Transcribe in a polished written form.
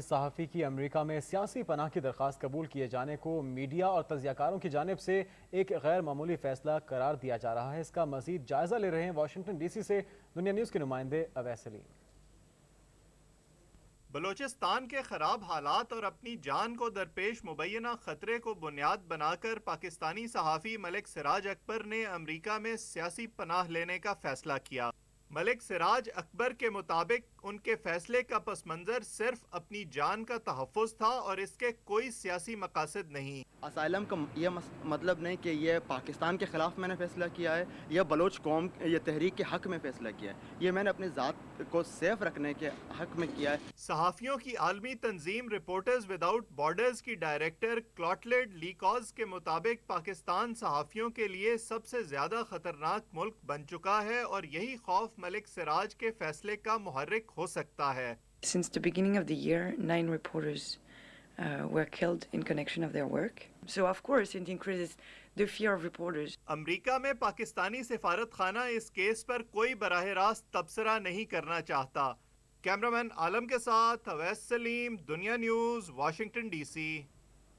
صحافی کی امریکہ میں سیاسی پناہ کی درخواست قبول کیے جانے کو میڈیا اور تجزیہ کاروں کی جانب سے ایک غیر معمولی فیصلہ قرار دیا جا رہا ہے۔ اس کا مزید جائزہ لے رہے ہیں واشنگٹن ڈی سی سے دنیا نیوز کے نمائندے اویس سلیم۔ بلوچستان کے خراب حالات اور اپنی جان کو درپیش مبینہ خطرے کو بنیاد بنا کر پاکستانی صحافی ملک سراج اکبر نے امریکہ میں سیاسی پناہ لینے کا فیصلہ کیا۔ ملک سراج اکبر کے مطابق ان کے فیصلے کا پس منظر صرف اپنی جان کا تحفظ تھا اور اس کے کوئی سیاسی مقاصد نہیں۔ اسائلم کا یہ مطلب نہیں کہ یہ پاکستان کے خلاف میں نے فیصلہ کیا ہے یا بلوچ قوم یہ تحریک کے حق میں فیصلہ کیا ہے، یہ میں نے اپنی ذات کو سیف رکھنے کے حق میں کیا ہے۔ صحافیوں کی عالمی تنظیم رپورٹرز وداؤٹ بارڈرز کی ڈائریکٹر کلاٹلیڈ لیکوز کے مطابق پاکستان صحافیوں کے لیے سب سے زیادہ خطرناک ملک بن چکا ہے اور یہی خوف ملک سراج کے فیصلے کا محرک ہو سکتا ہے۔ Since the beginning of the year, 9 reporters were killed in connection of their work. So of course it increases the fear of reporters. امریکہ میں پاکستانی سفارت خانہ اس کیس پر کوئی براہ راست تبصرہ نہیں کرنا چاہتا۔ کیمرامین عالم کے ساتھ اویس سلیم، دنیا نیوز، واشنگٹن ڈی سی۔